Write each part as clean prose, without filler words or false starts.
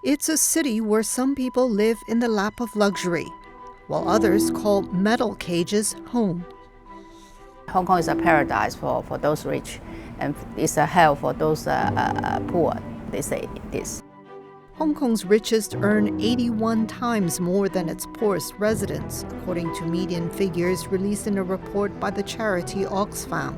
It's a city where some people live in the lap of luxury, while others call metal cages home. Hong Kong is a paradise for those rich, and it's a hell for those poor, they say this. Hong Kong's richest earn 81 times more than its poorest residents, according to median figures released in a report by the charity Oxfam.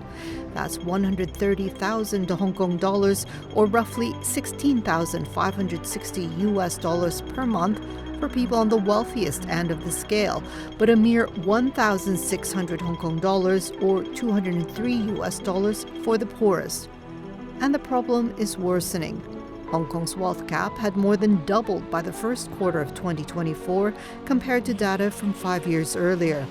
That's 130,000 Hong Kong dollars, or roughly 16,560 US dollars per month for people on the wealthiest end of the scale, but a mere 1,600 Hong Kong dollars, or 203 US dollars for the poorest. And the problem is worsening. Hong Kong's wealth gap had more than doubled by the first quarter of 2024 compared to data from 5 years earlier.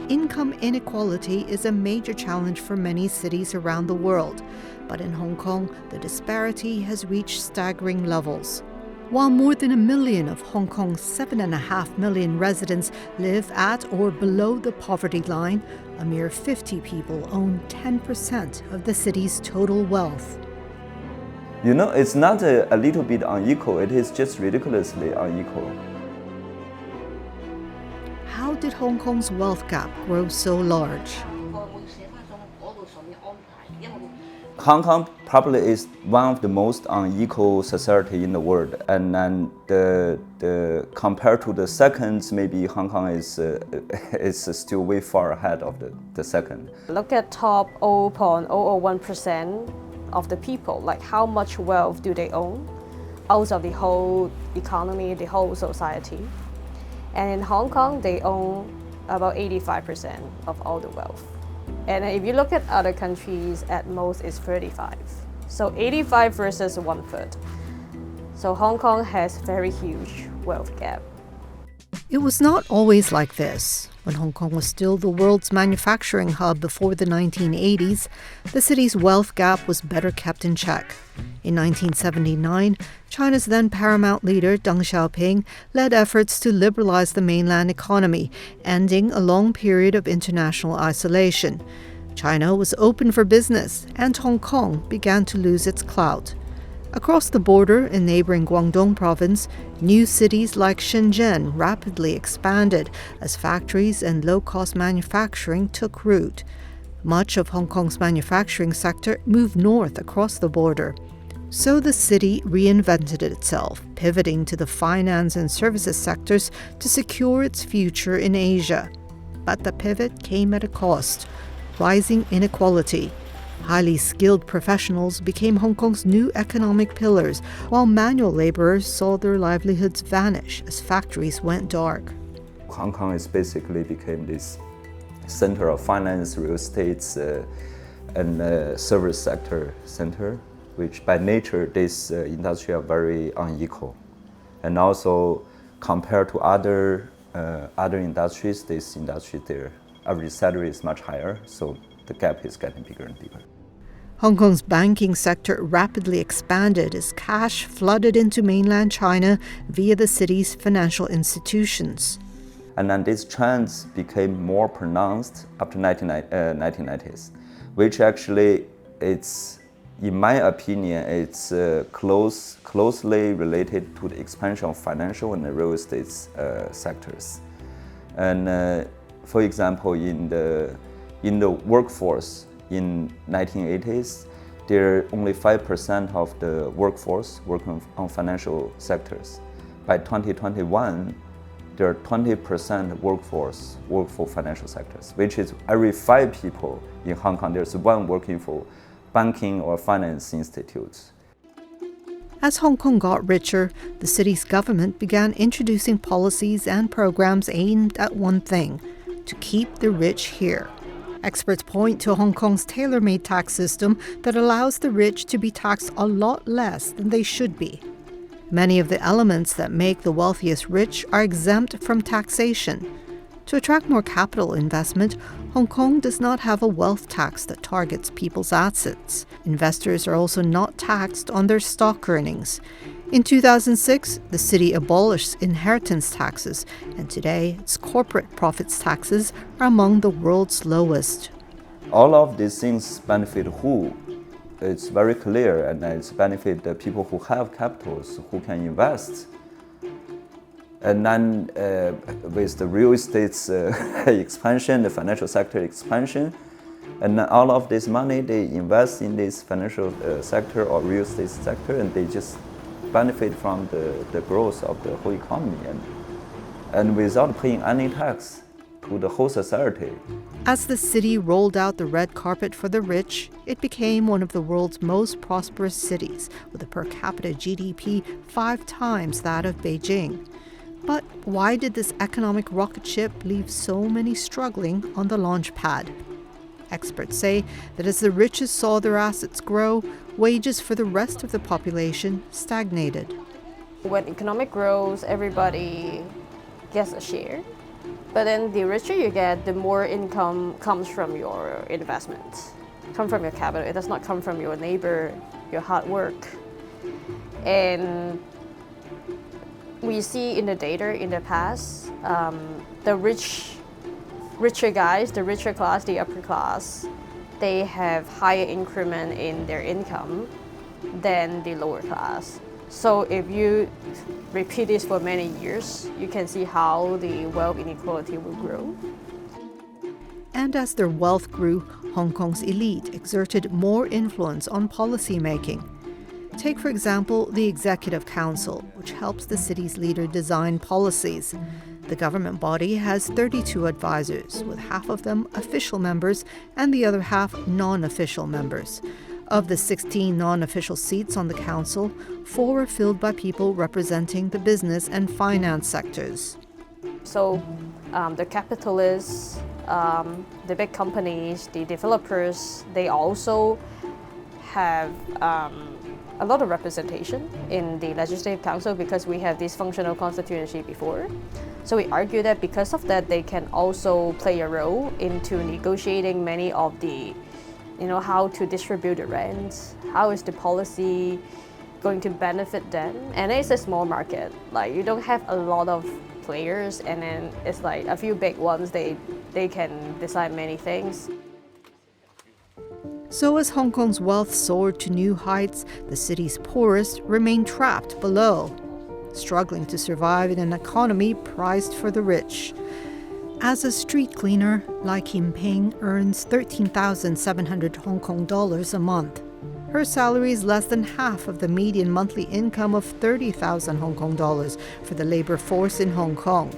Income inequality is a major challenge for many cities around the world, but in Hong Kong, the disparity has reached staggering levels. While more than 1 million of Hong Kong's 7.5 million residents live at or below the poverty line, a mere 50 people own 10% of the city's total wealth. You know, it's not a little bit unequal, it is just ridiculously unequal. How did Hong Kong's wealth gap grow so large? Hong Kong probably is one of the most unequal society in the world, and then the compared to the seconds, maybe Hong Kong is still way far ahead of the second. Look at top 0.001% of the people, like how much wealth do they own out of the whole economy, the whole society. And in Hong Kong, they own about 85% of all the wealth. And if you look at other countries, at most it's 35. So 85 versus 1/3. So Hong Kong has very huge wealth gap. It was not always like this. When Hong Kong was still the world's manufacturing hub before the 1980s, the city's wealth gap was better kept in check. In 1979, China's then paramount leader Deng Xiaoping led efforts to liberalize the mainland economy, ending a long period of international isolation. China was open for business, and Hong Kong began to lose its clout. Across the border in neighboring Guangdong province, new cities like Shenzhen rapidly expanded as factories and low-cost manufacturing took root. Much of Hong Kong's manufacturing sector moved north across the border. So the city reinvented itself, pivoting to the finance and services sectors to secure its future in Asia. But the pivot came at a cost: rising inequality. Highly skilled professionals became Hong Kong's new economic pillars, while manual laborers saw their livelihoods vanish as factories went dark. Hong Kong is basically became this center of finance, real estate, and service sector center, which by nature this industry are very unequal. And also compared to other industries, this industry, their average salary is much higher, so the gap is getting bigger and bigger. Hong Kong's banking sector rapidly expanded as cash flooded into mainland China via the city's financial institutions. And then these trends became more pronounced after 1990s, which actually, in my opinion, it's closely related to the expansion of financial and the real estate sectors. And for example, in the workforce in 1980s, there are only 5% of the workforce working on financial sectors. By 2021, there are 20% workforce work for financial sectors, which is every 5 people in Hong Kong, there's one working for banking or finance institutes. As Hong Kong got richer, the city's government began introducing policies and programs aimed at one thing: to keep the rich here. Experts point to Hong Kong's tailor-made tax system that allows the rich to be taxed a lot less than they should be. Many of the elements that make the wealthiest rich are exempt from taxation. To attract more capital investment, Hong Kong does not have a wealth tax that targets people's assets. Investors are also not taxed on their stock earnings. In 2006, the city abolished inheritance taxes, and today its corporate profits taxes are among the world's lowest. All of these things benefit who? it's very clear, and it's benefit the people who have capitals, who can invest. And then with the real estate's expansion, the financial sector expansion, and then all of this money they invest in this financial sector or real estate sector, and they just benefit from the growth of the whole economy, and without paying any tax to the whole society. As the city rolled out the red carpet for the rich, it became one of the world's most prosperous cities, with a per capita GDP 5 times that of Beijing. But why did this economic rocket ship leave so many struggling on the launch pad? Experts say that as the richest saw their assets grow, wages for the rest of the population stagnated. When economic grows, everybody gets a share. But then the richer you get, the more income comes from your investment, come from your capital. It does not come from your neighbor, your hard work. And we see in the data in the past, the richer guys, the richer class, the upper class, they have higher increment in their income than the lower class. So if you repeat this for many years, you can see how the wealth inequality will grow. And as their wealth grew, Hong Kong's elite exerted more influence on policy making. Take, for example, the Executive Council, which helps the city's leader design policies. The government body has 32 advisors, with half of them official members and the other half non-official members. Of the 16 non-official seats on the council, 4 are filled by people representing the business and finance sectors. So the capitalists, the big companies, the developers, they also have a lot of representation in the Legislative Council because we have this functional constituency before. So we argue that because of that, they can also play a role into negotiating many of the, how to distribute the rents, how is the policy going to benefit them. And it's a small market. Like, you don't have a lot of players, and then it's like a few big ones, they can decide many things. So as Hong Kong's wealth soared to new heights, the city's poorest remained trapped below, struggling to survive in an economy prized for the rich. As a street cleaner, Lai Kim Ping earns 13,700 Hong Kong dollars a month. Her salary is less than half of the median monthly income of 30,000 Hong Kong dollars for the labor force in Hong Kong.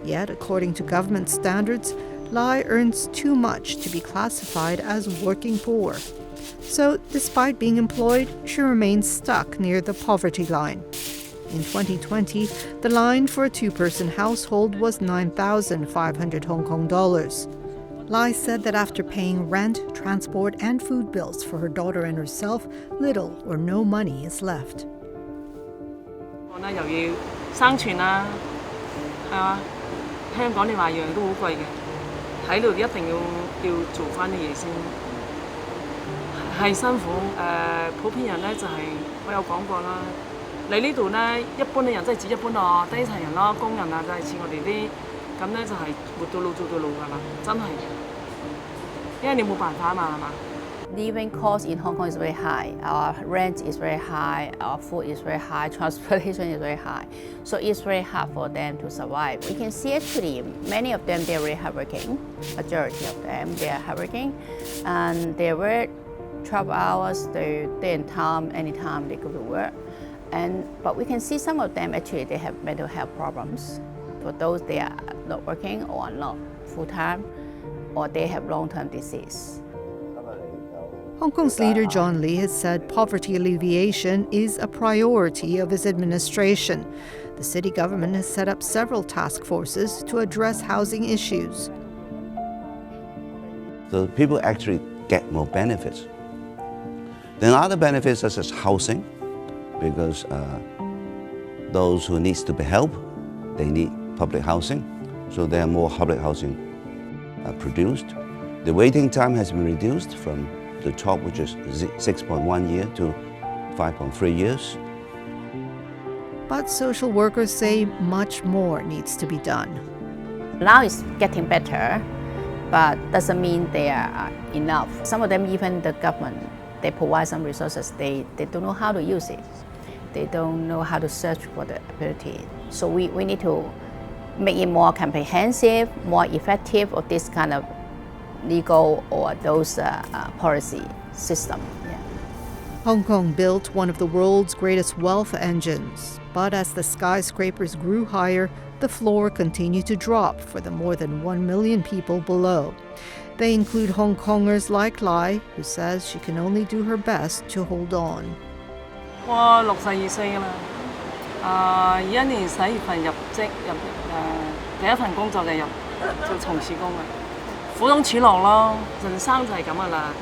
Yet, according to government standards, Lai earns too much to be classified as working poor. So, despite being employed, she remains stuck near the poverty line. In 2020, the line for a 2-person household was 9,500 Hong Kong dollars. Lai said that after paying rent, transport, and food bills for her daughter and herself, little or no money is left. 又要生存啦，係嘛？香港你話樣都好貴嘅，喺度一定要做翻啲嘢先，係辛苦。普遍人咧就係、我有講過啦，你呢度咧一般嘅人真係指一般咯，低層人咯，工人啊就係似我哋啲咁咧就係活到老做到老㗎啦，真係嘅，因為你冇辦法啊嘛，係嘛？ Living cost in Hong Kong is very high. Our rent is very high. Our food is very high. Transportation is very high. So it's very hard for them to survive. We can see actually many of them, they're very hardworking. Majority of them, they are hardworking. And they work 12 hours, they're in town, anytime they go to work. But we can see some of them actually, they have mental health problems. For those, they are not working or not full-time, or they have long-term disease. Hong Kong's leader John Lee has said poverty alleviation is a priority of his administration. The city government has set up several task forces to address housing issues. So people actually get more benefits. Then other benefits such as housing, because those who need to be helped, they need public housing. So there are more public housing produced. The waiting time has been reduced from the top, which is 6.1 years, to 5.3 years. But social workers say much more needs to be done. Now it's getting better, but doesn't mean they are enough. Some of them, even the government, they provide some resources, they don't know how to use it. They don't know how to search for the ability. So we need to make it more comprehensive, more effective of this kind of legal or those policy system. Yeah. Hong Kong built one of the world's greatest wealth engines, but as the skyscrapers grew higher, the floor continued to drop for the more than 1 million people below. They include Hong Kongers like Lai, who says she can only do her best to hold on. 我62歲㗎啦，21年11月份入職第一份工作就從事工嘅，苦中處樂咯，人生就係咁噶啦。